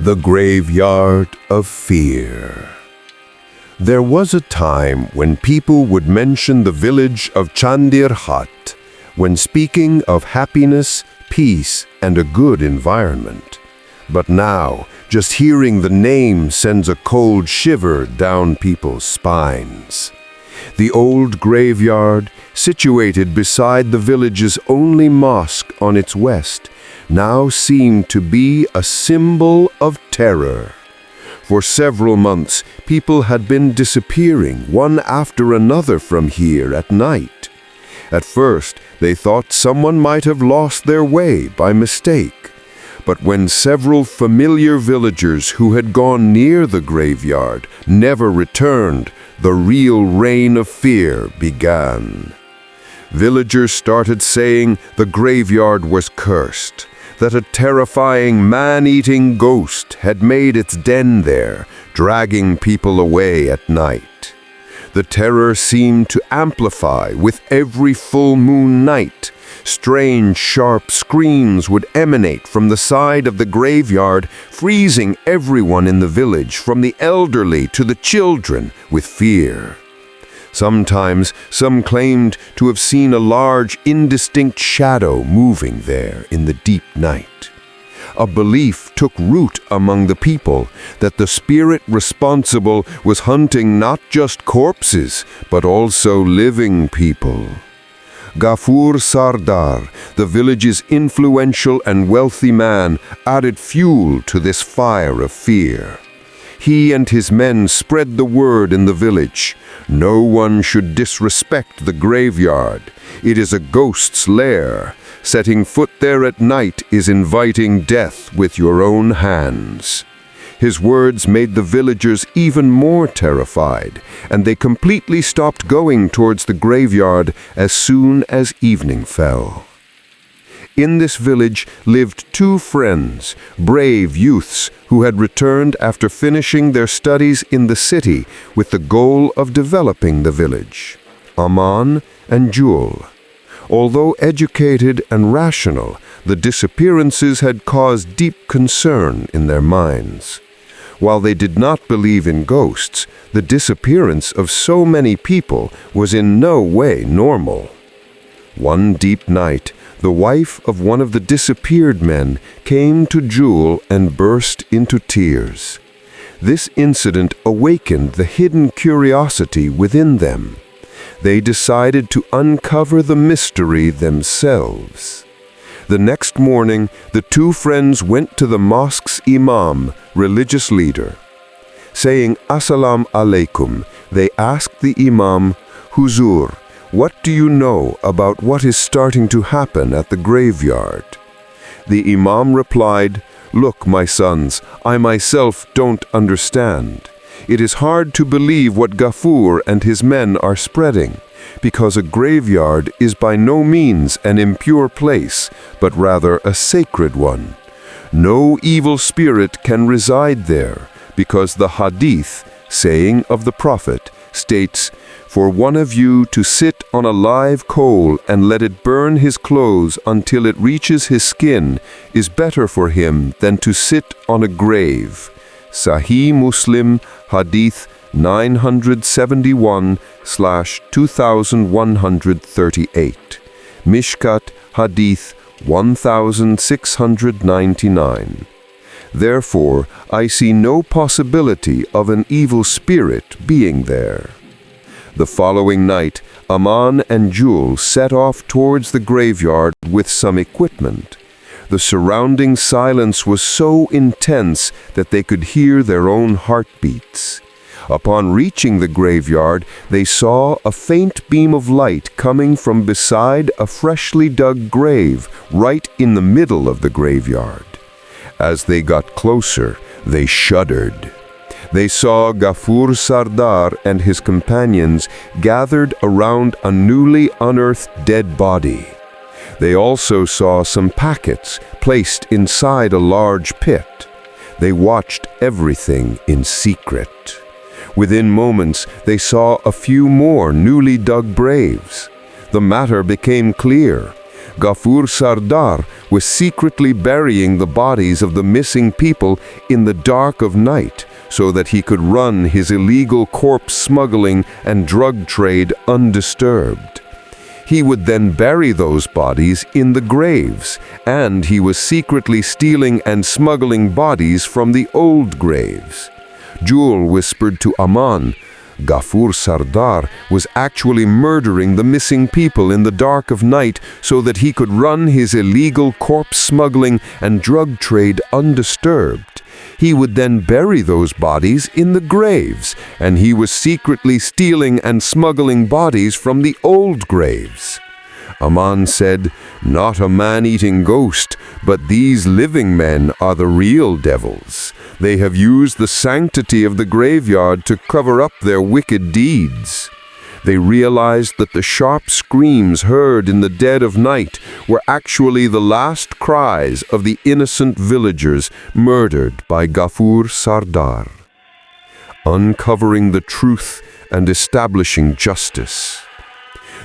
The Graveyard of Fear. There was a time when people would mention the village of Chandirhat when speaking of happiness, peace, and a good environment. But now, just hearing the name sends a cold shiver down people's spines. The old graveyard, situated beside the village's only mosque on its west, now seemed to be a symbol of terror. For several months, people had been disappearing one after another from here at night. At first, they thought someone might have lost their way by mistake. But when several familiar villagers who had gone near the graveyard never returned, the real reign of fear began. Villagers started saying the graveyard was cursed, that a terrifying man-eating ghost had made its den there, dragging people away at night. The terror seemed to amplify with every full moon night. Strange, sharp screams would emanate from the side of the graveyard, freezing everyone in the village, from the elderly to the children, with fear. Sometimes, some claimed to have seen a large, indistinct shadow moving there in the deep night. A belief took root among the people that the spirit responsible was hunting not just corpses, but also living people. Gafur Sardar, the village's influential and wealthy man, added fuel to this fire of fear. He and his men spread the word in the village. No one should disrespect the graveyard. It is a ghost's lair. Setting foot there at night is inviting death with your own hands. His words made the villagers even more terrified, and they completely stopped going towards the graveyard as soon as evening fell. In this village lived two friends, brave youths who had returned after finishing their studies in the city with the goal of developing the village, Aman and Jul. Although educated and rational, the disappearances had caused deep concern in their minds. While they did not believe in ghosts, the disappearance of so many people was in no way normal. One deep night, the wife of one of the disappeared men came to Jul and burst into tears. This incident awakened the hidden curiosity within them. They decided to uncover the mystery themselves. The next morning, the two friends went to the mosque's imam, religious leader. Saying Assalam alaikum, they asked the imam, Huzur, what do you know about what is starting to happen at the graveyard? The imam replied, Look, my sons, I myself don't understand. It is hard to believe what Gafur and his men are spreading, because a graveyard is by no means an impure place, but rather a sacred one. No evil spirit can reside there, because the hadith, saying of the Prophet, states, For one of you to sit on a live coal and let it burn his clothes until it reaches his skin is better for him than to sit on a grave. Sahih Muslim, Hadith 971/2138. Mishkat, Hadith 1699. Therefore, I see no possibility of an evil spirit being there. The following night, Aman and Jul set off towards the graveyard with some equipment. The surrounding silence was so intense that they could hear their own heartbeats. Upon reaching the graveyard, they saw a faint beam of light coming from beside a freshly dug grave right in the middle of the graveyard. As they got closer, they shuddered. They saw Gafur Sardar and his companions gathered around a newly unearthed dead body. They also saw some packets placed inside a large pit. They watched everything in secret. Within moments, they saw a few more newly dug graves. The matter became clear. Gafur Sardar was secretly burying the bodies of the missing people in the dark of night so that he could run his illegal corpse smuggling and drug trade undisturbed. He would then bury those bodies in the graves, and he was secretly stealing and smuggling bodies from the old graves. Jewel whispered to Aman, Gafur Sardar was actually murdering the missing people in the dark of night so that he could run his illegal corpse smuggling and drug trade undisturbed. He would then bury those bodies in the graves, and he was secretly stealing and smuggling bodies from the old graves. Aman said, Not a man-eating ghost, but these living men are the real devils. They have used the sanctity of the graveyard to cover up their wicked deeds. They realized that the sharp screams heard in the dead of night were actually the last cries of the innocent villagers murdered by Gafur Sardar. Uncovering the truth and establishing justice.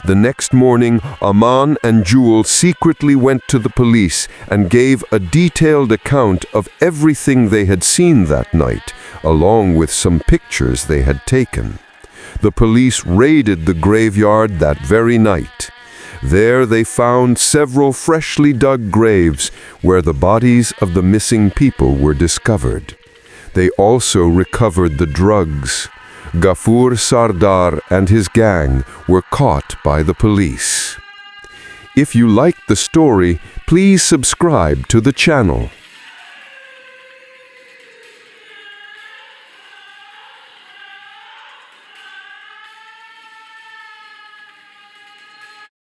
The next morning, Aman and Jewel secretly went to the police and gave a detailed account of everything they had seen that night, along with some pictures they had taken. The police raided the graveyard that very night. There they found several freshly dug graves where the bodies of the missing people were discovered. They also recovered the drugs. Gafur Sardar and his gang were caught by the police. If you liked the story, please subscribe to the channel.